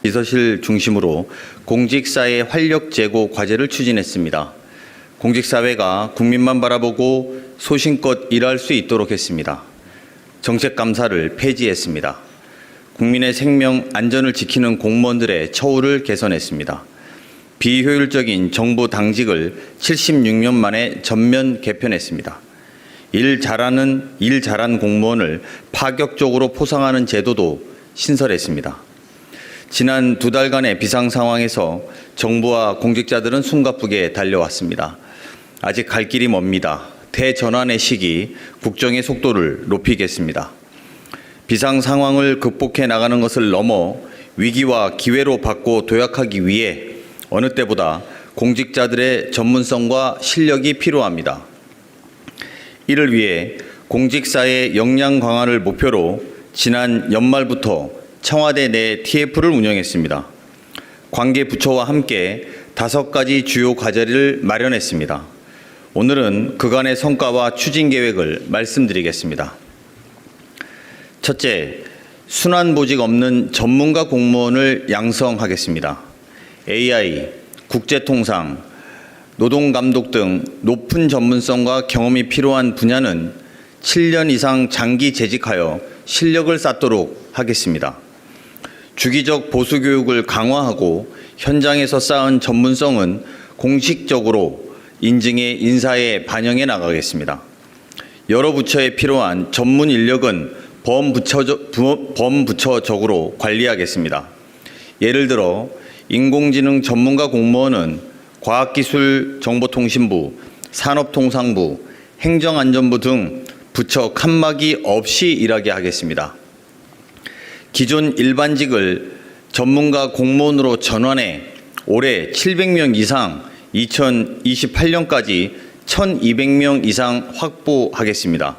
비서실 중심으로 공직사회 활력 제고 과제를 추진했습니다. 공직사회가 국민만 바라보고 소신껏 일할 수 있도록 했습니다. 정책감사를 폐지했습니다. 국민의 생명 안전을 지키는 공무원들의 처우를 개선했습니다. 비효율적인 정부 당직을 76년 만에 전면 개편했습니다. 일 잘한 공무원을 파격적으로 포상하는 제도도 신설했습니다. 지난 2달간의 비상 상황에서 정부와 공직자들은 숨가쁘게 달려왔습니다. 아직 갈 길이 멉니다. 대전환의 시기, 국정의 속도를 높이겠습니다. 비상 상황을 극복해 나가는 것을 넘어 위기와 기회로 바꿔 도약하기 위해 어느 때보다 공직자들의 전문성과 실력이 필요합니다. 이를 위해 공직사회 역량 강화를 목표로 지난 연말부터 청와대 내 TF를 운영했습니다. 관계 부처와 함께 5가지 주요 과제를 마련했습니다. 오늘은 그간의 성과와 추진 계획을 말씀드리겠습니다. 첫째, 순환보직 없는 전문가 공무원을 양성하겠습니다. AI, 국제통상, 노동감독 등 높은 전문성과 경험이 필요한 분야는 7년 이상 장기 재직하여 실력을 쌓도록 하겠습니다. 주기적 보수교육을 강화하고 현장에서 쌓은 전문성은 공식적으로 인증해 인사에 반영해 나가겠습니다. 여러 부처에 필요한 전문 인력은 범부처적으로 관리하겠습니다. 예를 들어 인공지능 전문가 공무원은 과학기술정보통신부, 산업통상부, 행정안전부 등 부처 칸막이 없이 일하게 하겠습니다. 기존 일반직을 전문가 공무원으로 전환해 올해 700명 이상, 2028년까지 1,200명 이상 확보하겠습니다.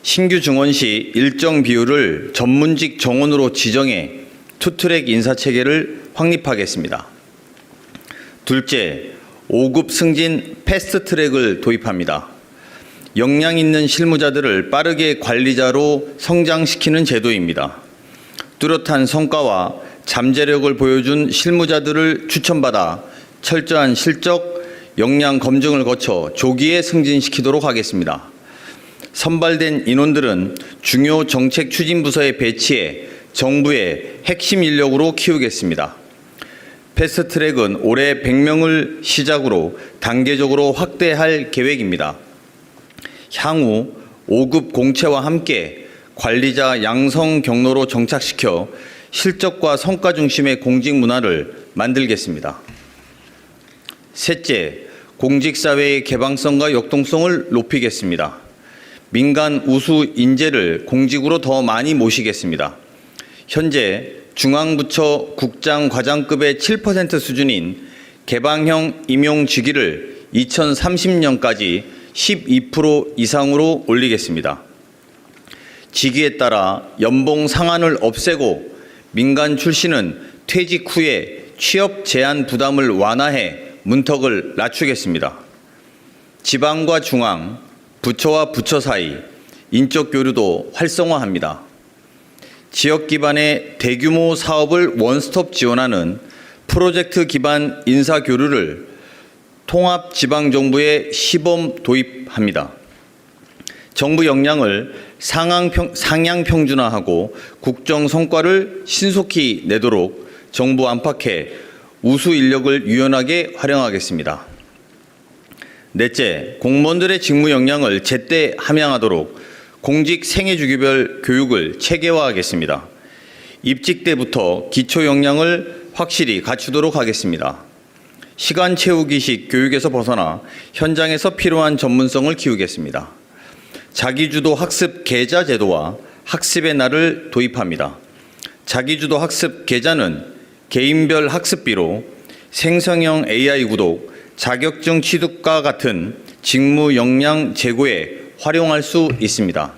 신규 증원 시 일정 비율을 전문직 정원으로 지정해 투트랙 인사체계를 확립하겠습니다. 둘째, 5급 승진 패스트트랙을 도입합니다. 역량 있는 실무자들을 빠르게 관리자로 성장시키는 제도입니다. 뚜렷한 성과와 잠재력을 보여준 실무자들을 추천받아 철저한 실적, 역량 검증을 거쳐 조기에 승진시키도록 하겠습니다. 선발된 인원들은 중요 정책 추진 부서에 배치해 정부의 핵심 인력으로 키우겠습니다. 패스트트랙은 올해 100명을 시작으로 단계적으로 확대할 계획입니다. 향후 5급 공채와 함께 관리자 양성 경로로 정착시켜 실적과 성과 중심의 공직 문화를 만들겠습니다. 셋째, 공직사회의 개방성과 역동성을 높이겠습니다. 민간 우수 인재를 공직으로 더 많이 모시겠습니다. 현재 중앙부처 국장 과장급의 7% 수준인 개방형 임용직위를 2030년까지 12% 이상으로 올리겠습니다. 직위에 따라 연봉 상한을 없애고 민간 출신은 퇴직 후에 취업 제한 부담을 완화해 문턱을 낮추겠습니다. 지방과 중앙, 부처와 부처 사이 인적 교류도 활성화합니다. 지역 기반의 대규모 사업을 원스톱 지원하는 프로젝트 기반 인사 교류를 통합 지방정부에 시범 도입합니다. 정부 역량을 상향 평준화하고 국정 성과를 신속히 내도록 정부 안팎에 우수 인력을 유연하게 활용하겠습니다. 넷째, 공무원들의 직무 역량을 제때 함양하도록 공직 생애주기별 교육을 체계화하겠습니다. 입직 때부터 기초 역량을 확실히 갖추도록 하겠습니다. 시간 채우기식 교육에서 벗어나 현장에서 필요한 전문성을 키우겠습니다. 자기주도 학습 계좌 제도와 학습의 날을 도입합니다. 자기주도 학습 계좌는 개인별 학습비로 생성형 AI 구독, 자격증 취득과 같은 직무 역량 제고에 활용할 수 있습니다.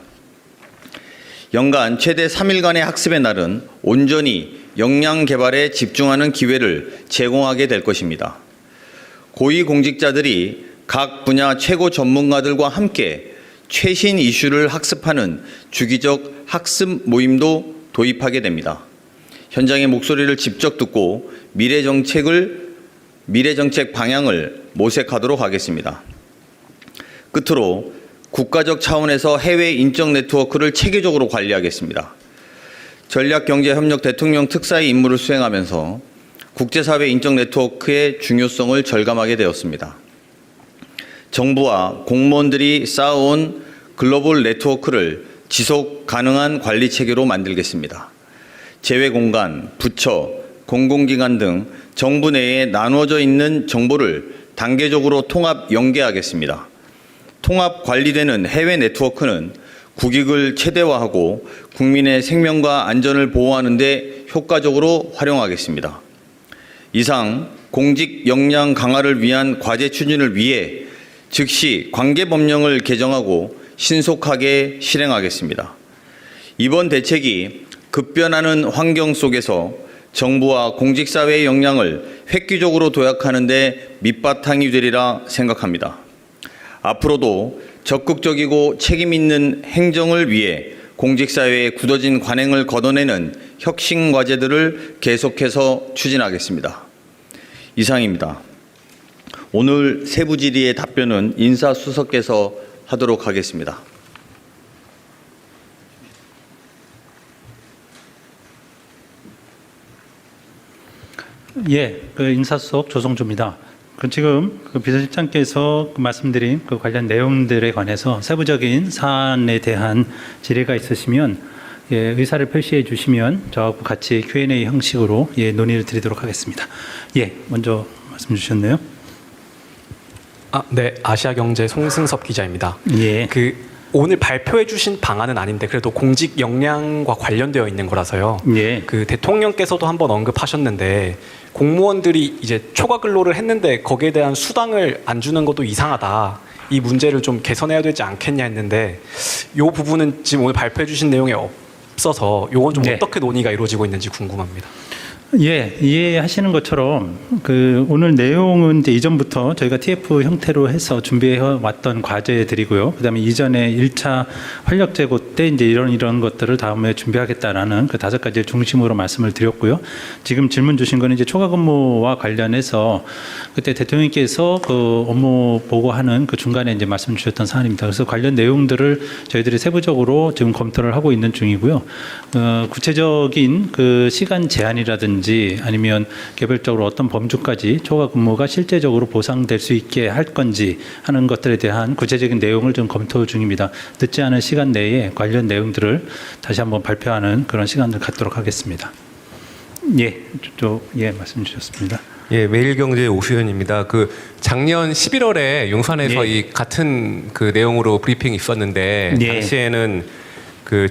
연간 최대 3일간의 학습의 날은 온전히 역량 개발에 집중하는 기회를 제공하게 될 것입니다. 고위공직자들이 각 분야 최고 전문가들과 함께 최신 이슈를 학습하는 주기적 학습 모임도 도입하게 됩니다. 현장의 목소리를 직접 듣고 미래 정책 방향을 모색하도록 하겠습니다. 끝으로 국가적 차원에서 해외 인적 네트워크를 체계적으로 관리하겠습니다. 전략경제협력 대통령 특사의 임무를 수행하면서 국제사회 인적 네트워크의 중요성을 절감하게 되었습니다. 정부와 공무원들이 쌓아온 글로벌 네트워크를 지속 가능한 관리 체계로 만들겠습니다. 제외공간, 부처, 공공기관 등 정부 내에 나누어져 있는 정보를 단계적으로 통합 연계하겠습니다. 통합 관리되는 해외 네트워크는 국익을 최대화하고 국민의 생명과 안전을 보호하는 데 효과적으로 활용하겠습니다. 이상 공직 역량 강화를 위한 과제 추진을 위해 즉시 관계법령을 개정하고 신속하게 실행하겠습니다. 이번 대책이 급변하는 환경 속에서 정부와 공직사회의 역량을 획기적으로 도약하는 데 밑바탕이 되리라 생각합니다. 앞으로도 적극적이고 책임 있는 행정을 위해 공직사회의 굳어진 관행을 걷어내는 혁신 과제들을 계속해서 추진하겠습니다. 이상입니다. 오늘 세부 질의의 답변은 인사수석께서 하도록 하겠습니다. 예, 인사수석 조성주입니다. 지금 비서실장께서 말씀드린 관련 내용들에 관해서 세부적인 사안에 대한 질의가 있으시면 의사를 표시해 주시면 저하고 같이 Q&A 형식으로 논의를 드리도록 하겠습니다. 먼저 말씀 주셨네요. 네, 아시아경제 송승섭 기자입니다. 예. 오늘 발표해 주신 방안은 아닌데 그래도 공직 역량과 관련되어 있는 거라서요. 예. 대통령께서도 한번 언급하셨는데 공무원들이 이제 초과 근로를 했는데 거기에 대한 수당을 안 주는 것도 이상하다. 이 문제를 좀 개선해야 되지 않겠냐 했는데 이 부분은 지금 오늘 발표해 주신 내용에 없어서 이건 좀 어떻게 논의가 이루어지고 있는지 궁금합니다. 이해하시는 것처럼 오늘 내용은 이제 이전부터 저희가 TF 형태로 해서 준비해 왔던 과제들이고요. 그다음에 이전에 1차 활력 제고 때 이제 이런 것들을 다음에 준비하겠다라는 5가지를 중심으로 말씀을 드렸고요. 지금 질문 주신 거는 이제 초과 근무와 관련해서 그때 대통령께서 업무 보고하는 중간에 이제 말씀 주셨던 사안입니다. 그래서 관련 내용들을 저희들이 세부적으로 지금 검토를 하고 있는 중이고요. 구체적인 시간 제한이라든지 아니면 개별적으로 어떤 범주까지 초과 근무가 실제적으로 보상될 수 있게 할 건지 하는 것들에 대한 구체적인 내용을 좀 검토 중입니다. 늦지 않은 시간 내에 관련 내용들을 다시 한번 발표하는 그런 시간을 갖도록 하겠습니다. 말씀 주셨습니다. 매일경제 오수연입니다. 작년 11월에 용산에서 이 같은 내용으로 브리핑이 있었는데 당시에는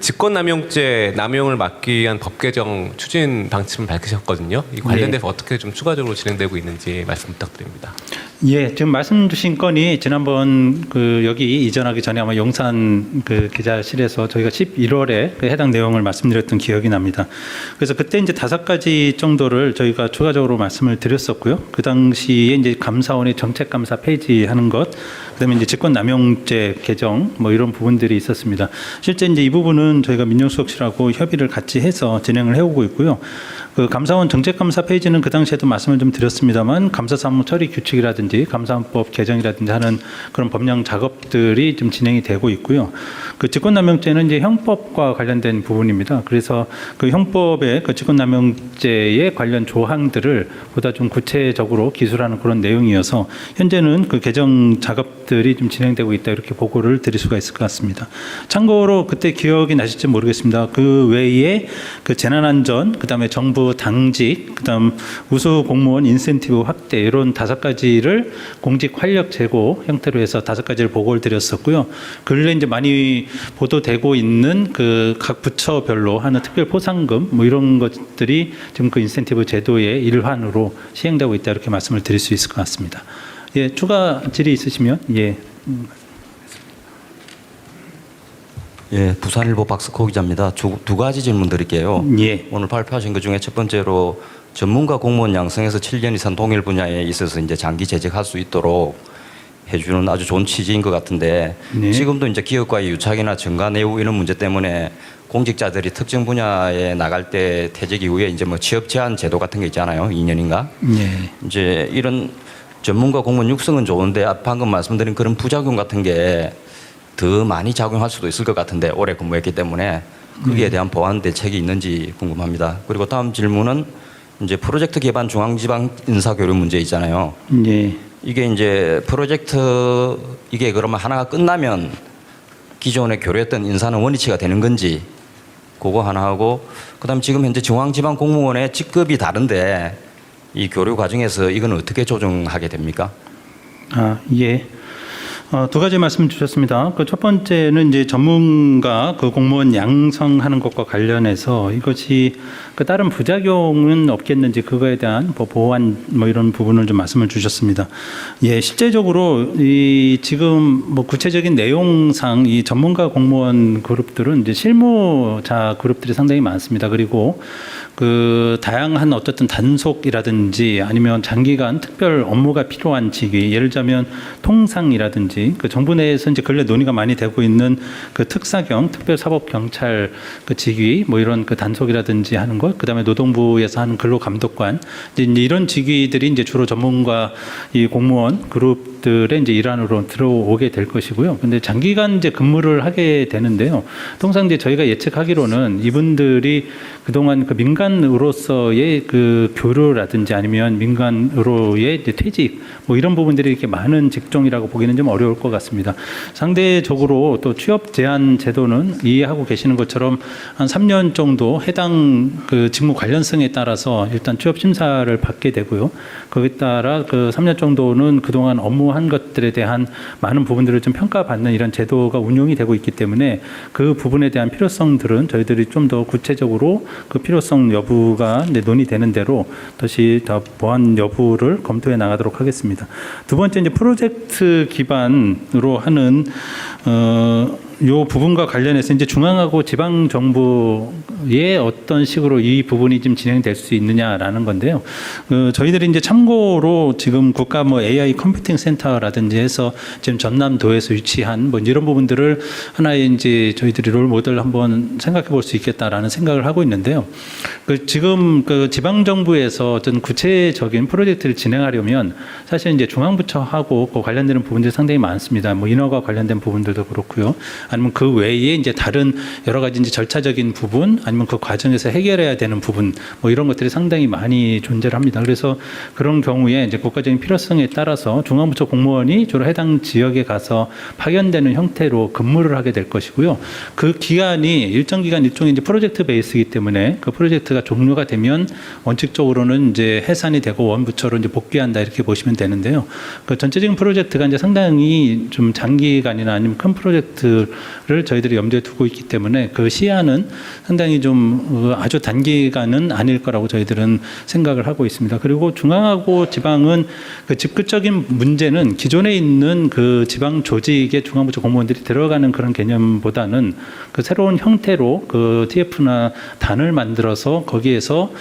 직권남용죄 남용을 막기 위한 법 개정 추진 방침을 밝히셨거든요. 이 관련돼서 어떻게 좀 추가적으로 진행되고 있는지 말씀 부탁드립니다. 지금 말씀 주신 건이 지난번 여기 이전하기 전에 아마 용산 기자실에서 저희가 11월에 해당 내용을 말씀드렸던 기억이 납니다. 그래서 그때 이제 5가지 정도를 저희가 추가적으로 말씀을 드렸었고요. 그 당시에 이제 감사원의 정책감사 폐지하는 것, 그다음에 이제 직권남용죄 개정 이런 부분들이 있었습니다. 실제 이제 이 부분은 저희가 민정수석실하고 협의를 같이 해서 진행을 해오고 있고요. 감사원 정책감사 폐지는 그 당시에도 말씀을 좀 드렸습니다만 감사사무 처리 규칙이라든지 감사원법 개정이라든지 하는 그런 법령 작업들이 좀 진행이 되고 있고요. 직권남용죄는 이제 형법과 관련된 부분입니다. 그래서 형법의 직권남용죄의 관련 조항들을 보다 좀 구체적으로 기술하는 그런 내용이어서 현재는 개정 작업들이 좀 진행되고 있다 이렇게 보고를 드릴 수가 있을 것 같습니다. 참고로 그때 기억이 나실지 모르겠습니다. 그 외에 재난안전, 그다음에 정부 당직, 그다음 우수 공무원 인센티브 확대 이런 5가지를 공직 활력 제고 형태로 해서 5가지를 보고를 드렸었고요. 근래 이제 많이 보도되고 있는 각 부처별로 하는 특별 포상금 이런 것들이 지금 인센티브 제도의 일환으로 시행되고 있다 이렇게 말씀을 드릴 수 있을 것 같습니다. 추가 질의 있으시면 부산일보 박스코 기자입니다. 두 가지 질문 드릴게요. 오늘 발표하신 것 중에 첫 번째로 전문가 공무원 양성에서 7년 이상 동일 분야에 있어서 이제 장기 재직할 수 있도록 해주는 아주 좋은 취지인 것 같은데 지금도 이제 기업과의 유착이나 정가 내우 이런 문제 때문에 공직자들이 특정 분야에 나갈 때 퇴직 이후에 이제 뭐 취업 제한 제도 같은 게 있잖아요. 2년인가? 예. 이제 이런 전문가 공무원 육성은 좋은데 방금 말씀드린 그런 부작용 같은 게 더 많이 작용할 수도 있을 것 같은데 오래 근무했기 때문에 거기에 대한 보완 대책이 있는지 궁금합니다. 그리고 다음 질문은 이제 프로젝트 기반 중앙지방 인사교류 문제 있잖아요. 예. 이게 이제 프로젝트 이게 그러면 하나가 끝나면 기존에 교류했던 인사는 원위치가 되는 건지 그거 하나 하고 그다음 지금 현재 중앙지방 공무원의 직급이 다른데 이 교류 과정에서 이건 어떻게 조정하게 됩니까? 아, 예. 두 가지 말씀 주셨습니다. 그 첫 번째는 이제 전문가 그 공무원 양성하는 것과 관련해서 이것이 그 다른 부작용은 없겠는지 그거에 대한 뭐 보완 뭐 이런 부분을 좀 말씀을 주셨습니다. 예, 실제적으로 이 지금 뭐 구체적인 내용상 이 전문가 공무원 그룹들은 이제 실무자 그룹들이 상당히 많습니다. 그리고 그 다양한 어떻든 단속이라든지 아니면 장기간 특별 업무가 필요한 직위, 예를 들자면 통상이라든지 그 정부 내에서 이제 근래 논의가 많이 되고 있는 그 특사경, 특별사법경찰 그 직위, 뭐 이런 그 단속이라든지 하는 것, 그다음에 노동부에서 하는 근로감독관, 이제 이런 직위들이 이제 주로 전문가 이 공무원 그룹들의 이제 일환으로 들어오게 될 것이고요. 근데 장기간 이제 근무를 하게 되는데요. 통상 이제 저희가 예측하기로는 이분들이 그동안 그 민간으로서의 그 교류라든지 아니면 민간으로의 이제 퇴직 뭐 이런 부분들이 이렇게 많은 직종이라고 보기는 좀 어려울 것 같습니다. 상대적으로 또 취업 제한 제도는 이해하고 계시는 것처럼 한 3년 정도 해당 그 직무 관련성에 따라서 일단 취업 심사를 받게 되고요. 거기에 따라 그 3년 정도는 그동안 업무한 것들에 대한 많은 부분들을 좀 평가받는 이런 제도가 운용이 되고 있기 때문에 그 부분에 대한 필요성들은 저희들이 좀 더 구체적으로 그 필요성 여부가 이제 논의되는 대로 다시 더 보완 여부를 검토해 나가도록 하겠습니다. 두 번째 이제 프로젝트 기반으로 하는 요 부분과 관련해서 이제 중앙하고 지방 정부의 어떤 식으로 이 부분이 좀 진행될 수 있느냐라는 건데요. 저희들이 이제 참고로 지금 국가 뭐 AI 컴퓨팅 센터라든지 해서 지금 전남도에서 위치한 뭐 이런 부분들을 하나의 이제 저희들이 롤 모델 한번 생각해 볼 수 있겠다라는 생각을 하고 있는데요. 그 지금 그 지방 정부에서 어떤 구체적인 프로젝트를 진행하려면 사실 이제 중앙부처하고 그 관련되는 부분들이 상당히 많습니다. 뭐 인허가 관련된 부분들도 그렇고요. 아니면 그 외에 이제 다른 여러 가지 이제 절차적인 부분 아니면 그 과정에서 해결해야 되는 부분 뭐 이런 것들이 상당히 많이 존재를 합니다. 그래서 그런 경우에 이제 국가적인 필요성에 따라서 중앙부처 공무원이 주로 해당 지역에 가서 파견되는 형태로 근무를 하게 될 것이고요. 그 기간이 일정 기간 일종의 이제 프로젝트 베이스이기 때문에 그 프로젝트가 종료가 되면 원칙적으로는 이제 해산이 되고 원부처로 이제 복귀한다 이렇게 보시면 되는데요. 그 전체적인 프로젝트가 이제 상당히 좀 장기간이나 아니면 큰 프로젝트를 저희들이 염두에 두고 있기 때문에 그 시야는 상당히 좀 아주 단기간은 아닐 거라고 저희들은 생각을 하고 있습니다. 그리고 중앙하고 지방은 그 직급적인 문제는 기존에 있는 그 지방 조직의 중앙부처 공무원들이 들어가는 그런 개념보다는 그 새로운 형태로 그 TF나 단을 만들어서 거기에서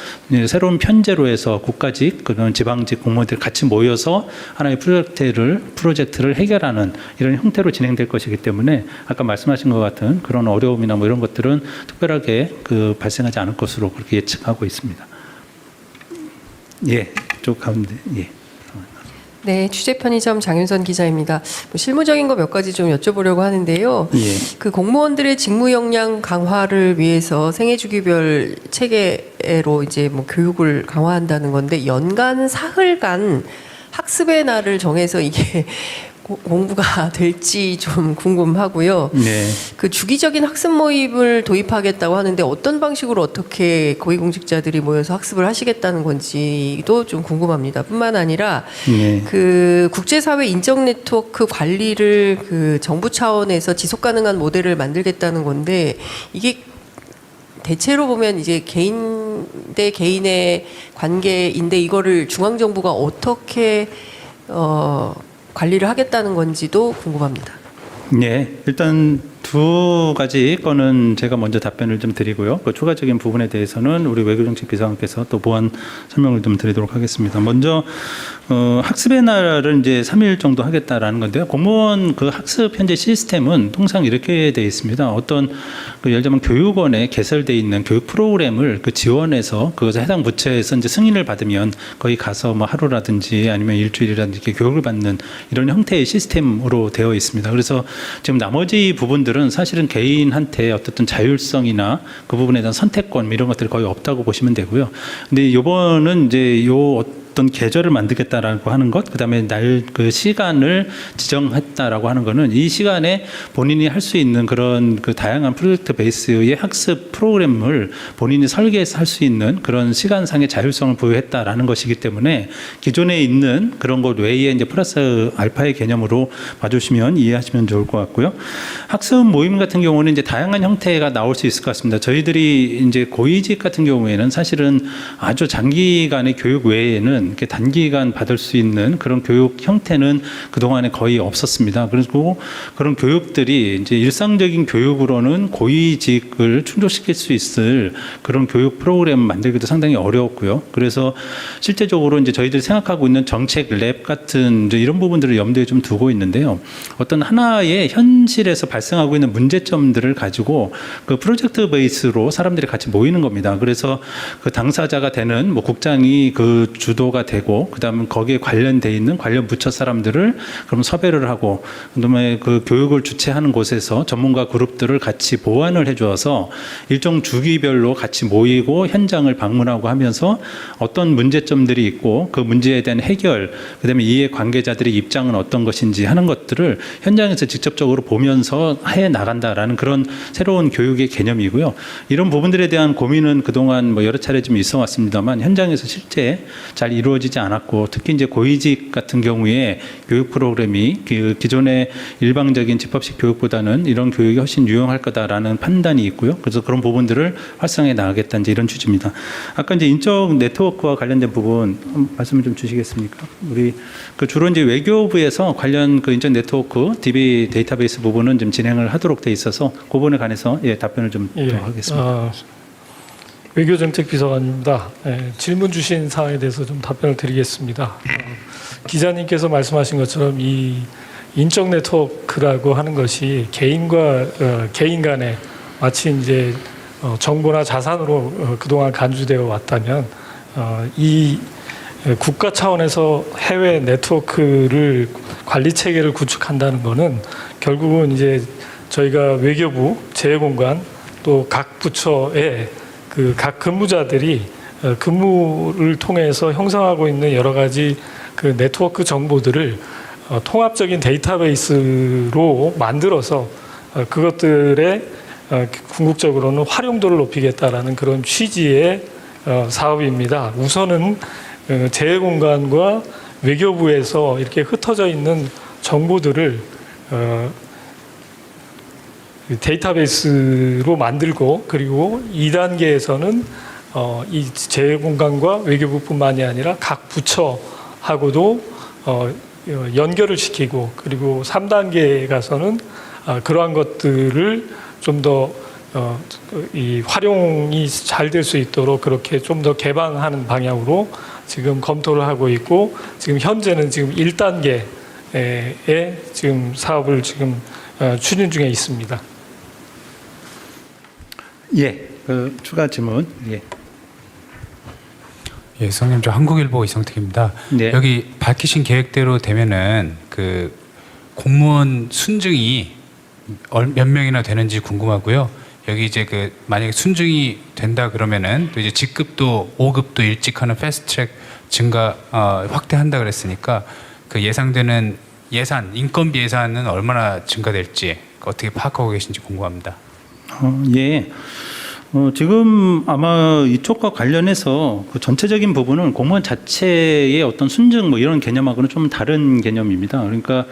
새로운 편제로 해서 국가직 그런 지방직 공무원들이 같이 모여서 하나의 프로젝트를 해결하는 이런 형태로 진행될 것이기 때문에 아까 말씀하신 것 같은 그런 어려움이나 뭐 이런 것들은 특별하게 그 발생하지 않을 것으로 그렇게 예측하고 있습니다. 예, 쪽 가운데 예. 네, 취재 편의점 장윤선 기자입니다. 뭐 실무적인 거 몇 가지 좀 여쭤보려고 하는데요. 예. 그 공무원들의 직무 역량 강화를 위해서 생애주기별 체계로 이제 뭐 교육을 강화한다는 건데 연간 사흘간 학습의 날을 정해서 이게 공부가 될지 좀 궁금하고요. 네. 그 주기적인 학습 모임을 도입하겠다고 하는데 어떤 방식으로 어떻게 고위공직자들이 모여서 학습을 하시겠다는 건지도 좀 궁금합니다. 뿐만 아니라 네. 그 국제사회 인적 네트워크 관리를 그 정부 차원에서 지속 가능한 모델을 만들겠다는 건데 이게 대체로 보면 이제 개인 대 개인의 관계인데 이거를 중앙정부가 어떻게 관리를 하겠다는 건지도 궁금합니다. 네, 일단 두 가지 건은 제가 먼저 답변을 좀 드리고요. 그 추가적인 부분에 대해서는 우리 외교정책 비서관께서 또 보완 설명을 좀 드리도록 하겠습니다. 먼저 학습의 날을 이제 3일 정도 하겠다라는 건데요. 공무원 그 학습 현재 시스템은 통상 이렇게 되어 있습니다. 어떤 그 예를 들면 교육원에 개설되어 있는 교육 프로그램을 그 지원해서 그것을 해당 부처에서 이제 승인을 받으면 거기 가서 뭐 하루라든지 아니면 일주일이라든지 이렇게 교육을 받는 이런 형태의 시스템으로 되어 있습니다. 그래서 지금 나머지 부분들은 사실은 개인한테 어떤 자율성이나 그 부분에 대한 선택권 이런 것들이 거의 없다고 보시면 되고요. 근데 이번은 이제 어떤 계절을 만들겠다라고 하는 것, 그다음에 날 그 시간을 지정했다라고 하는 거는 이 시간에 본인이 할 수 있는 그런 그 다양한 프로젝트 베이스의 학습 프로그램을 본인이 설계해서 할 수 있는 그런 시간상의 자율성을 부여했다라는 것이기 때문에 기존에 있는 그런 것 외에 이제 플러스 알파의 개념으로 봐주시면 이해하시면 좋을 것 같고요. 학습 모임 같은 경우는 이제 다양한 형태가 나올 수 있을 것 같습니다. 저희들이 이제 고위직 같은 경우에는 사실은 아주 장기간의 교육 외에는 이렇게 단기간 받을 수 있는 그런 교육 형태는 그동안에 거의 없었습니다. 그리고 그런 교육들이 이제 일상적인 교육으로는 고위직을 충족시킬 수 있을 그런 교육 프로그램 만들기도 상당히 어려웠고요. 그래서 실제적으로 이제 저희들이 생각하고 있는 정책 랩 같은 이제 이런 부분들을 염두에 좀 두고 있는데요. 어떤 하나의 현실에서 발생하고 있는 문제점들을 가지고 그 프로젝트 베이스로 사람들이 같이 모이는 겁니다. 그래서 그 당사자가 되는 뭐 국장이 그 주도가 되고 그다음에 거기에 관련돼 있는 관련 부처 사람들을 그럼 섭외를 하고 그다음에 그 교육을 주최하는 곳에서 전문가 그룹들을 같이 보완을 해주어서 일정 주기별로 같이 모이고 현장을 방문하고 하면서 어떤 문제점들이 있고 그 문제에 대한 해결 그다음에 이해 관계자들의 입장은 어떤 것인지 하는 것들을 현장에서 직접적으로 보면서 해 나간다라는 그런 새로운 교육의 개념이고요. 이런 부분들에 대한 고민은 그동안 뭐 여러 차례 좀 있어 왔습니다만 현장에서 실제 잘 이루어지지 않았고 특히 이제 고위직 같은 경우에 교육 프로그램이 그 기존의 일방적인 집합식 교육보다는 이런 교육이 훨씬 유용할 거다라는 판단이 있고요. 그래서 그런 부분들을 활성화해 나가겠다 이제 이런 취지입니다. 아까 이제 인적 네트워크와 관련된 부분 말씀을 좀 주시겠습니까? 우리 그 주로 이제 외교부에서 관련 그 인적 네트워크 DB 데이터베이스 부분은 좀 진행을 하도록 돼 있어서 그 부분에 관해서 답변을 좀 하겠습니다. 외교정책 비서관입니다. 질문 주신 사항에 대해서 좀 답변을 드리겠습니다. 기자님께서 말씀하신 것처럼 이 인적 네트워크라고 하는 것이 개인 간에 마치 이제 정보나 자산으로 그동안 간주되어 왔다면 이 국가 차원에서 해외 네트워크를 관리 체계를 구축한다는 것은 결국은 이제 저희가 외교부, 재외공관 또 각 부처의 그 각 근무자들이 근무를 통해서 형성하고 있는 여러 가지 그 네트워크 정보들을 통합적인 데이터베이스로 만들어서 그것들의 궁극적으로는 활용도를 높이겠다라는 그런 취지의 사업입니다. 우선은 재외공관과 외교부에서 이렇게 흩어져 있는 정보들을 데이터베이스로 만들고 그리고 2단계에서는 이 재외공관과 외교부뿐만이 아니라 각 부처하고도 연결을 시키고 그리고 3단계에 가서는 그러한 것들을 좀 더 이 활용이 잘 될 수 있도록 그렇게 좀 더 개방하는 방향으로 지금 검토를 하고 있고 지금 현재는 지금 1단계에 지금 사업을 지금 추진 중에 있습니다. 추가 질문. 성님, 저 한국일보 이성택입니다. 네. 여기 밝히신 계획대로 되면은 그 공무원 순증이 몇 명이나 되는지 궁금하고요. 여기 이제 그 만약에 순증이 된다 그러면은 또 이제 직급도 5급도 일찍하는 패스트트랙 증가 확대한다 그랬으니까 그 예상되는 예산 인건비 예산은 얼마나 증가될지 어떻게 파악하고 계신지 궁금합니다. 지금 아마 이쪽과 관련해서 그 전체적인 부분은 공무원 자체의 어떤 순증 뭐 이런 개념하고는 좀 다른 개념입니다. 그러니까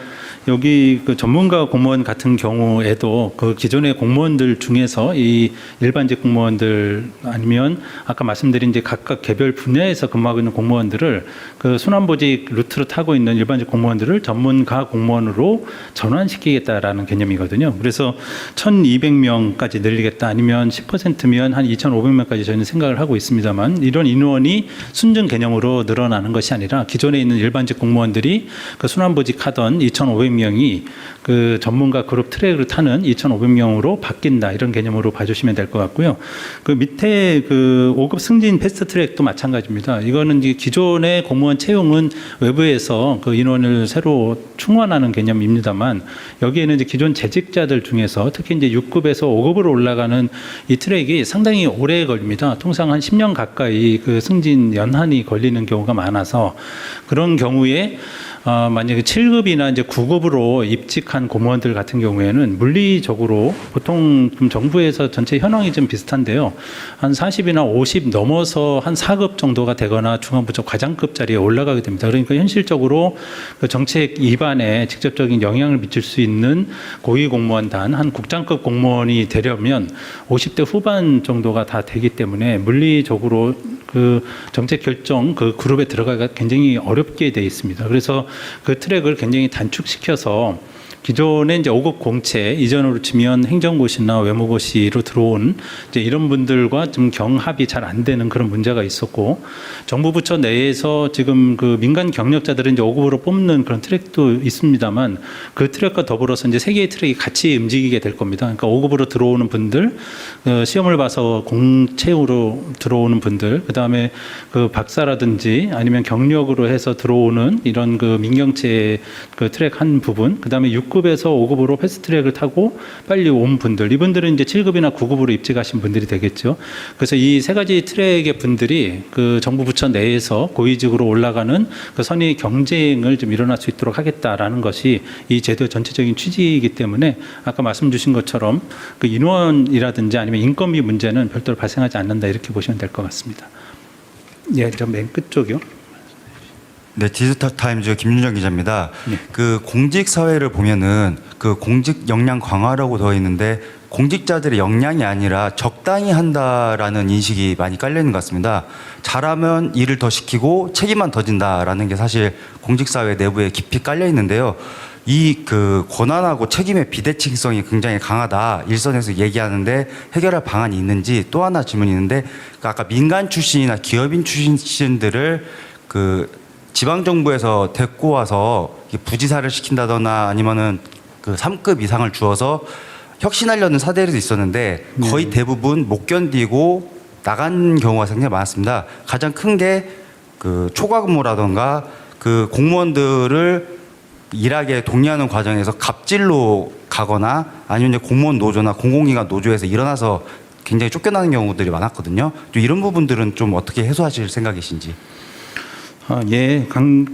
여기 그 전문가 공무원 같은 경우에도 그 기존의 공무원들 중에서 이 일반직 공무원들 아니면 아까 말씀드린 이제 각각 개별 분야에서 근무하고 있는 공무원들을 그 순환보직 루트로 타고 있는 일반직 공무원들을 전문가 공무원으로 전환시키겠다라는 개념이거든요. 그래서 1,200명까지 늘리겠다 아니면 10%면 한 2,500명까지 저희는 생각을 하고 있습니다만 이런 인원이 순증 개념으로 늘어나는 것이 아니라 기존에 있는 일반직 공무원들이 그 순환보직 하던 2,500명이 그 전문가 그룹 트랙을 타는 2,500명으로 바뀐다 이런 개념으로 봐주시면 될 것 같고요. 그 밑에 그 5급 승진 패스트 트랙도 마찬가지입니다. 이거는 이제 기존의 공무원 채용은 외부에서 그 인원을 새로 충원하는 개념입니다만 여기에는 이제 기존 재직자들 중에서 특히 이제 6급에서 5급으로 올라가는 이 트랙이 상당히 오래 걸립니다. 통상 한 10년 가까이 그 승진 연한이 걸리는 경우가 많아서 그런 경우에 만약에 7급이나 이제 9급으로 입직한 공무원들 같은 경우에는 물리적으로 보통 좀 정부에서 전체 현황이 좀 비슷한데요. 한 40이나 50 넘어서 한 4급 정도가 되거나 중앙부처 과장급 자리에 올라가게 됩니다. 그러니까 현실적으로 그 정책 입안에 직접적인 영향을 미칠 수 있는 고위 공무원단 한 국장급 공무원이 되려면 50대 후반 정도가 다 되기 때문에 물리적으로 그 정책 결정 그 그룹에 들어가기가 굉장히 어렵게 돼 있습니다. 그래서 그 트랙을 굉장히 단축시켜서 기존의 이제 5급 공채 이전으로 치면 행정고시나 외무고시로 들어온 이제 이런 분들과 좀 경합이 잘 안 되는 그런 문제가 있었고 정부 부처 내에서 지금 그 민간 경력자들은 이제 5급으로 뽑는 그런 트랙도 있습니다만 그 트랙과 더불어서 이제 세 개의 트랙이 같이 움직이게 될 겁니다. 그러니까 5급으로 들어오는 분들, 시험을 봐서 공채로 들어오는 분들, 그 다음에 그 박사라든지 아니면 경력으로 해서 들어오는 이런 그 민경채 그 트랙 한 부분, 그 다음에 6급에서 5급으로 패스트트랙을 타고 빨리 온 분들, 이분들은 이제 7급이나 9급으로 입직하신 분들이 되겠죠. 그래서 이 세 가지 트랙의 분들이 그 정부 부처 내에서 고위직으로 올라가는 그 선의 경쟁을 좀 일어날 수 있도록 하겠다라는 것이 이 제도의 전체적인 취지이기 때문에 아까 말씀 주신 것처럼 그 인원이라든지 아니면 인건비 문제는 별도로 발생하지 않는다 이렇게 보시면 될 것 같습니다. 예, 저 맨 끝쪽이요. 네, 디지털타임즈 김윤정 기자입니다. 네. 그 공직 사회를 보면은 그 공직 역량 강화라고 되어 있는데 공직자들의 역량이 아니라 적당히 한다라는 인식이 많이 깔려 있는 것 같습니다. 잘하면 일을 더 시키고 책임만 더 진다라는 게 사실 공직 사회 내부에 깊이 깔려 있는데요. 이 그 권한하고 책임의 비대칭성이 굉장히 강하다. 일선에서 얘기하는데 해결할 방안이 있는지 또 하나 질문이 있는데 그 아까 민간 출신이나 기업인 출신들을 그 지방정부에서 데리고 와서 부지사를 시킨다거나 아니면은 그 3급 이상을 주어서 혁신하려는 사례도 있었는데 거의 대부분 못 견디고 나간 경우가 굉장히 많았습니다. 가장 큰 게 그 초과 근무라던가 그 공무원들을 일하게 동의하는 과정에서 갑질로 가거나 아니면 이제 공무원 노조나 공공기관 노조에서 일어나서 굉장히 쫓겨나는 경우들이 많았거든요. 좀 이런 부분들은 좀 어떻게 해소하실 생각이신지. 예,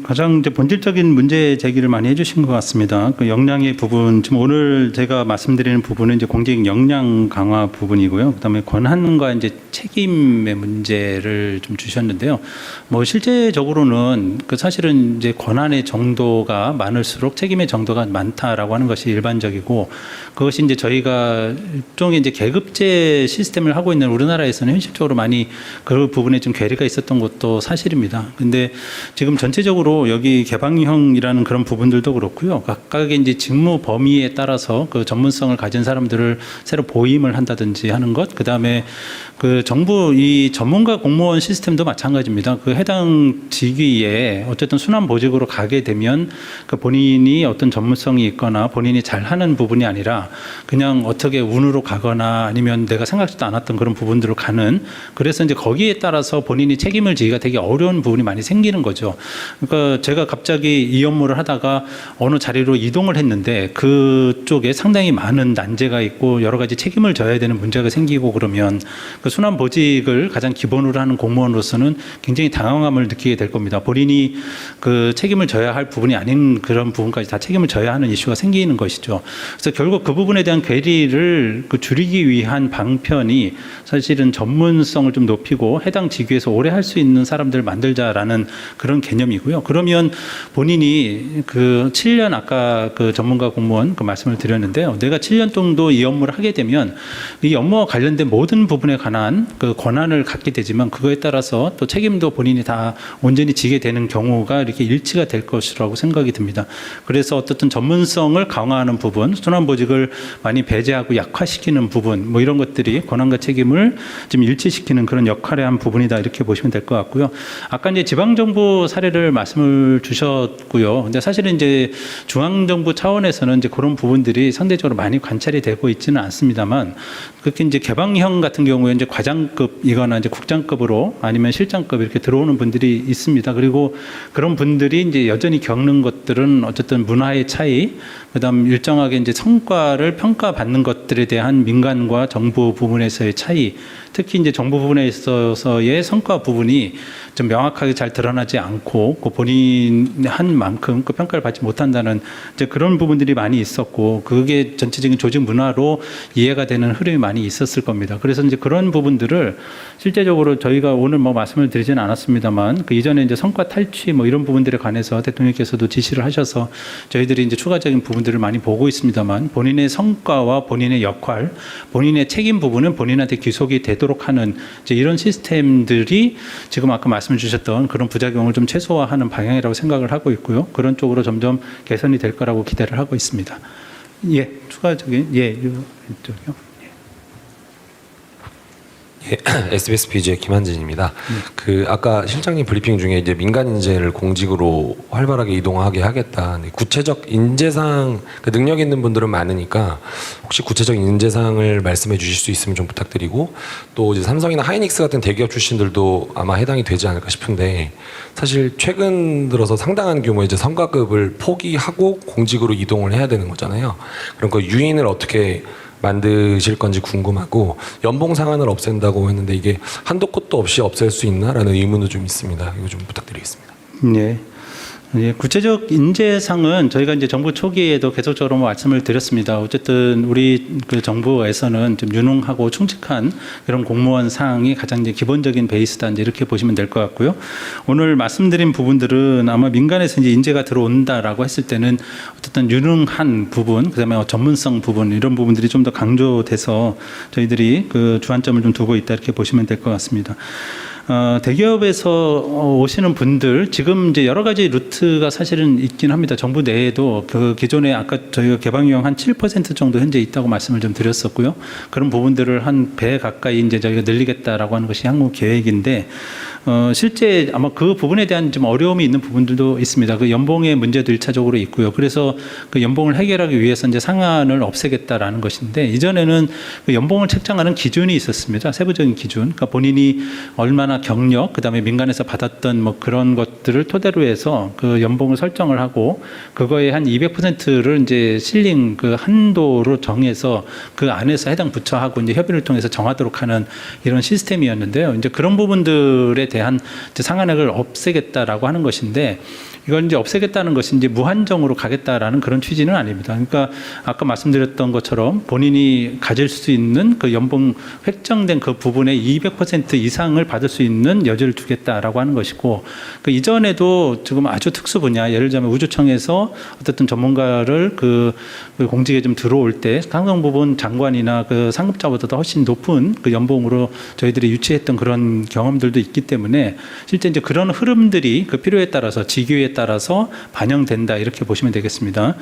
가장 이제 본질적인 문제 제기를 많이 해주신 것 같습니다. 그 역량의 부분, 지금 오늘 제가 말씀드리는 부분은 이제 공직 역량 강화 부분이고요. 그다음에 권한과 이제 책임의 문제를 좀 주셨는데요. 뭐 실제적으로는 그 사실은 이제 권한의 정도가 많을수록 책임의 정도가 많다라고 하는 것이 일반적이고 그것이 이제 저희가 일종의 이제 계급제 시스템을 하고 있는 우리나라에서는 현실적으로 많이 그 부분에 좀 괴리가 있었던 것도 사실입니다. 근데 지금 전체적으로 여기 개방형이라는 그런 부분들도 그렇고요. 각각의 이제 직무 범위에 따라서 그 전문성을 가진 사람들을 새로 보임을 한다든지 하는 것, 그 다음에 그 정부 이 전문가 공무원 시스템도 마찬가지입니다. 그 해당 직위에 어쨌든 순환 보직으로 가게 되면 그 본인이 어떤 전문성이 있거나 본인이 잘하는 부분이 아니라 그냥 어떻게 운으로 가거나 아니면 내가 생각지도 않았던 그런 부분들로 가는, 그래서 이제 거기에 따라서 본인이 책임을 지기가 되게 어려운 부분이 많이 생기는 생기는 거죠. 그러니까 제가 갑자기 이 업무를 하다가 어느 자리로 이동을 했는데 그쪽에 상당히 많은 난제가 있고 여러 가지 책임을 져야 되는 문제가 생기고 그러면 그 순환 보직을 가장 기본으로 하는 공무원으로서는 굉장히 당황함을 느끼게 될 겁니다. 본인이 그 책임을 져야 할 부분이 아닌 그런 부분까지 다 책임을 져야 하는 이슈가 생기는 것이죠. 그래서 결국 그 부분에 대한 괴리를 그 줄이기 위한 방편이 사실은 전문성을 좀 높이고 해당 직위에서 오래 할 수 있는 사람들을 만들자라는 그런 개념이고요. 그러면 본인이 그 7년 아까 그 전문가 공무원 그 말씀을 드렸는데요. 내가 7년 정도 이 업무를 하게 되면 이 업무와 관련된 모든 부분에 관한 그 권한을 갖게 되지만 그거에 따라서 또 책임도 본인이 다 온전히 지게 되는 경우가 이렇게 일치가 될 것이라고 생각이 듭니다. 그래서 어떻든 전문성을 강화하는 부분, 순환보직을 많이 배제하고 약화시키는 부분, 뭐 이런 것들이 권한과 책임을 좀 일치시키는 그런 역할의 한 부분이다 이렇게 보시면 될 것 같고요. 아까 이제 지방정부 사례를 말씀을 주셨고요. 근데 사실은 이제 중앙정부 차원에서는 이제 그런 부분들이 상대적으로 많이 관찰이 되고 있지는 않습니다만, 특히 이제 개방형 같은 경우에 이제 과장급이거나 이제 국장급으로 아니면 실장급 이렇게 들어오는 분들이 있습니다. 그리고 그런 분들이 이제 여전히 겪는 것들은 어쨌든 문화의 차이, 그다음 일정하게 이제 성과를 평가받는 것들에 대한 민간과 정부 부분에서의 차이, 특히 이제 정부 부분에 있어서의 성과 부분이 좀 명확하게 잘 드러나지 않고 그 본인 한 만큼 그 평가를 받지 못한다는 이제 그런 부분들이 많이 있었고, 그게 전체적인 조직 문화로 이해가 되는 흐름이 많이 있었을 겁니다. 그래서 이제 그런 부분들을 실제적으로 저희가 오늘 뭐 말씀을 드리지는 않았습니다만 그 이전에 이제 성과 탈취 뭐 이런 부분들에 관해서 대통령께서도 지시를 하셔서 저희들이 이제 추가적인 부분들을 많이 보고 있습니다만, 본인의 성과와 본인의 역할, 본인의 책임 부분은 본인한테 귀속이 되도록 하는 이제 이런 시스템들이 지금 아까 말씀 주셨던 그런 부작용을 좀 최소화하는 방향이라고 생각을 하고 있고요. 그런 쪽으로 점점 개선이 될 거라고 기대를 하고 있습니다. 예, 추가적인 이쪽이요. 예, SBS BG의 김한진입니다. 그 아까 실장님 브리핑 중에 이제 민간 인재를 공직으로 활발하게 이동하게 하겠다. 구체적 인재상 그 능력 있는 분들은 많으니까 혹시 구체적 인재상을 말씀해 주실 수 있으면 좀 부탁드리고, 또 이제 삼성이나 하이닉스 같은 대기업 출신들도 아마 해당이 되지 않을까 싶은데, 사실 최근 들어서 상당한 규모의 이제 성과급을 포기하고 공직으로 이동을 해야 되는 거잖아요. 그럼 그 유인을 어떻게 만드실 건지 궁금하고, 연봉 상한을 없앤다고 했는데 이게 한도 끝도 없이 없앨 수 있나라는 의문도 좀 있습니다. 이거 좀 부탁드리겠습니다. 네. 예, 구체적 인재상은 저희가 이제 정부 초기에도 계속적으로 말씀을 드렸습니다. 어쨌든 우리 그 정부에서는 좀 유능하고 충직한 그런 공무원 상이 가장 이제 기본적인 베이스다, 이제 이렇게 보시면 될 것 같고요. 오늘 말씀드린 부분들은 아마 민간에서 이제 인재가 들어온다라고 했을 때는 어쨌든 유능한 부분, 그다음에 전문성 부분, 이런 부분들이 좀 더 강조돼서 저희들이 그 주안점을 좀 두고 있다, 이렇게 보시면 될 것 같습니다. 대기업에서 오시는 분들, 지금 이제 여러 가지 루트가 사실은 있긴 합니다. 정부 내에도 그 기존에 아까 저희가 개방형 한 7% 정도 현재 있다고 말씀을 좀 드렸었고요. 그런 부분들을 한 배 가까이 이제 저희가 늘리겠다라고 하는 것이 향후 계획인데, 실제 아마 그 부분에 대한 좀 어려움이 있는 부분들도 있습니다. 그 연봉의 문제도 1차적으로 있고요. 그래서 그 연봉을 해결하기 위해서 이제 상한을 없애겠다라는 것인데, 이전에는 그 연봉을 책정하는 기준이 있었습니다. 세부적인 기준. 그러니까 본인이 얼마나 경력, 그다음에 민간에서 받았던 뭐 그런 것들을 토대로 해서 그 연봉을 설정을 하고, 그거에 한 200%를 이제 실링 그 한도로 정해서 그 안에서 해당 부처하고 이제 협의를 통해서 정하도록 하는 이런 시스템이었는데요. 이제 그런 부분들에 대한 이제 상한액을 없애겠다라고 하는 것인데, 이걸 이제 없애겠다는 것이 이제 무한정으로 가겠다라는 그런 취지는 아닙니다. 그러니까 아까 말씀드렸던 것처럼 본인이 가질 수 있는 그 연봉 획정된 그 부분의 200% 이상을 받을 수 있는 여지를 두겠다라고 하는 것이고, 그 이전에도 지금 아주 특수 분야, 예를 들자면 우주청에서 어쨌든 전문가를 그 공직에 좀 들어올 때 상당 부분 장관이나 그 상급자보다도 훨씬 높은 그 연봉으로 저희들이 유치했던 그런 경험들도 있기 때문에, 실제 이제 그런 흐름들이 그 필요에 따라서 직위에 따라서 반영된다, 이렇게 보시면 되겠습니다.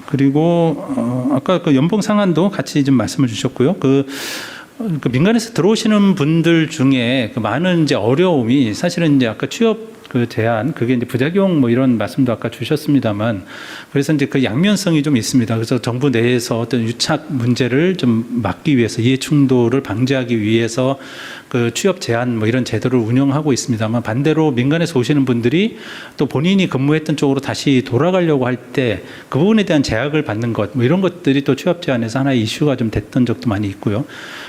그리고 아까 그 연봉 상한도 같이 좀 말씀을 주셨고요. 그 민간에서 들어오시는 분들 중에 그 많은 이제 어려움이 사실은 이제 아까 취업 그 제한, 그게 이제 부작용 뭐 이런 말씀도 아까 주셨습니다만, 그래서 이제 그 양면성이 좀 있습니다. 그래서 정부 내에서 어떤 유착 문제를 좀 막기 위해서, 이해 충돌을 방지하기 위해서 그 취업 제한 뭐 이런 제도를 운영하고 있습니다만 반대로 민간에서 오시는 분들이 또 본인이 근무했던 쪽으로 다시 돌아가려고 할 때 그 부분에 대한 제약을 받는 것 뭐 이런 것들이 또 취업 제한에서 하나의 이슈가 좀 됐던 적도 많이 있고요.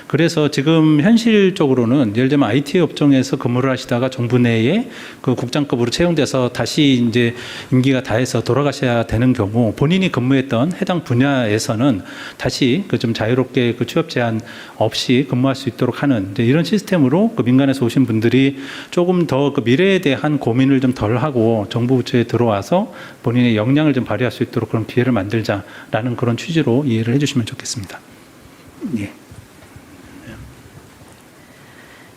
그래서 지금 현실적으로는 예를 들면 IT 업종에서 근무를 하시다가 정부 내에 그 국장급으로 채용돼서 다시 이제 임기가 다해서 돌아가셔야 되는 경우 본인이 근무했던 해당 분야에서는 다시 그 좀 자유롭게 그 취업 제한 없이 근무할 수 있도록 하는 이제 이런 시스템으로 그 민간에서 오신 분들이 조금 더 그 미래에 대한 고민을 좀 덜 하고 정부 부처에 들어와서 본인의 역량을 좀 발휘할 수 있도록 그런 기회를 만들자라는 그런 취지로 이해를 해주시면 좋겠습니다. 예.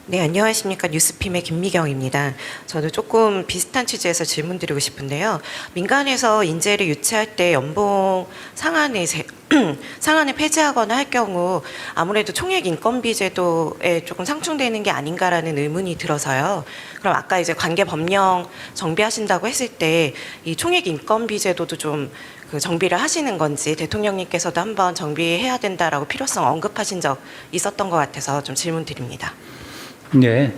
네, 안녕하십니까. 뉴스핌의 김미경입니다. 저도 조금 비슷한 취지에서 질문드리고 싶은데요. 민간에서 인재를 유치할 때 연봉 상한을 폐지하거나 할 경우 아무래도 총액 인건비 제도에 조금 상충되는 게 아닌가라는 의문이 들어서요. 그럼 아까 이제 관계 법령 정비하신다고 했을 때 이 총액 인건비 제도도 좀 그 정비를 하시는 건지 대통령님께서도 한번 정비해야 된다라고 필요성 언급하신 적 있었던 것 같아서 좀 질문드립니다. 네.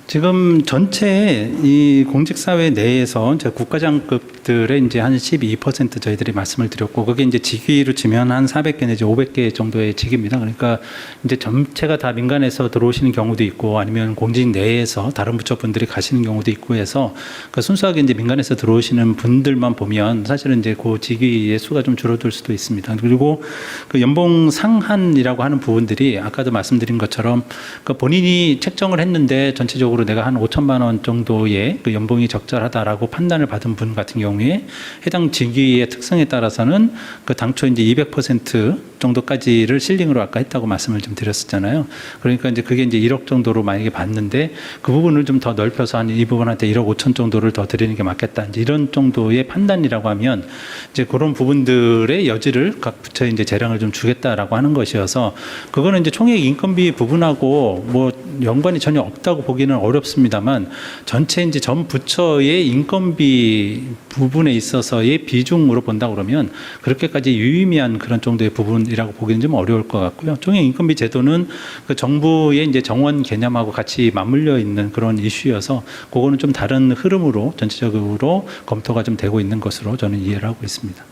지금 전체 이 공직사회 내에서 국가장급들의 이제 한 12% 저희들이 말씀을 드렸고, 그게 이제 직위로 치면 한 400개 내지 500개 정도의 직위입니다. 그러니까 이제 전체가 다 민간에서 들어오시는 경우도 있고, 아니면 공직 내에서 다른 부처 분들이 가시는 경우도 있고 해서, 그 순수하게 이제 민간에서 들어오시는 분들만 보면 사실은 이제 그 직위의 수가 좀 줄어들 수도 있습니다. 그리고 그 연봉 상한이라고 하는 부분들이 아까도 말씀드린 것처럼 그 본인이 책정을 했는데 전체적으로 내가 한 5천만 원 정도의 그 연봉이 적절하다라고 판단을 받은 분 같은 경우에 해당 직위의 특성에 따라서는 그 당초 이제 200% 정도까지를 실링으로 아까 했다고 말씀을 좀 드렸었잖아요. 그러니까 이제 그게 이제 1억 정도로 만약에 받는데 그 부분을 좀 더 넓혀서 한 이 부분한테 1억 5천 정도를 더 드리는 게 맞겠다. 이제 이런 정도의 판단이라고 하면 이제 그런 부분들의 여지를 각 부처에 이제 재량을 좀 주겠다라고 하는 것이어서 그거는 이제 총액 인건비 부분하고 뭐 연관이 전혀 없다고 보기는 어렵습니다만 전체 이제 전 부처의 인건비 부분에 있어서의 비중으로 본다 그러면 그렇게까지 유의미한 그런 정도의 부분이라고 보기는 좀 어려울 것 같고요. 총액 인건비 제도는 그 정부의 이제 정원 개념하고 같이 맞물려 있는 그런 이슈여서 그거는 좀 다른 흐름으로 전체적으로 검토가 좀 되고 있는 것으로 저는 이해를 하고 있습니다.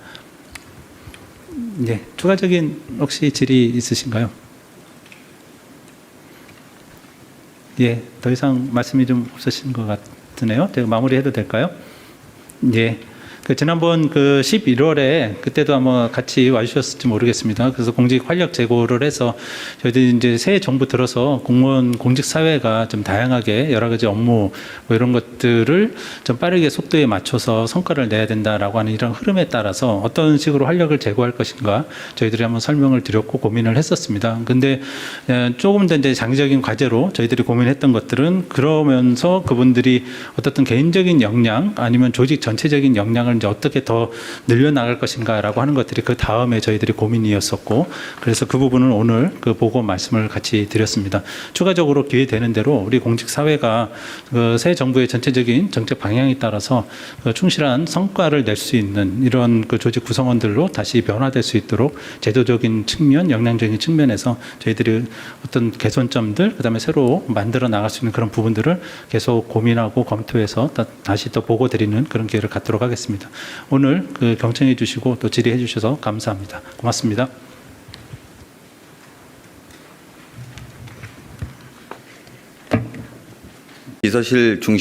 네, 추가적인 혹시 질의 있으신가요? 예, 더 이상 말씀이 좀 없으신 것 같으네요. 제가 마무리해도 될까요? 예. 그 지난번 그 11월에 그때도 아마 같이 와주셨을지 모르겠습니다. 그래서 공직 활력 제고를 해서 저희들이 이제 새 정부 들어서 공무원 공직 사회가 좀 다양하게 여러 가지 업무 뭐 이런 것들을 좀 빠르게 속도에 맞춰서 성과를 내야 된다라고 하는 이런 흐름에 따라서 어떤 식으로 활력을 제고할 것인가 저희들이 한번 설명을 드렸고 고민을 했었습니다. 근데 조금 더 이제 장기적인 과제로 저희들이 고민했던 것들은 그러면서 그분들이 어떻든 개인적인 역량 아니면 조직 전체적인 역량을 이제 어떻게 더 늘려나갈 것인가라고 하는 것들이 그 다음에 저희들이 고민이었었고 그래서 그 부분은 오늘 그 보고 말씀을 같이 드렸습니다. 추가적으로 기회 되는 대로 우리 공직 사회가 그 새 정부의 전체적인 정책 방향에 따라서 그 충실한 성과를 낼 수 있는 이런 그 조직 구성원들로 다시 변화될 수 있도록 제도적인 측면, 역량적인 측면에서 저희들이 어떤 개선점들 그다음에 새로 만들어 나갈 수 있는 그런 부분들을 계속 고민하고 검토해서 다시 또 보고 드리는 그런 기회를 갖도록 하겠습니다. 오늘 그 경청해 주시고 또 질의해 주셔서 감사합니다. 고맙습니다. 비서실 중심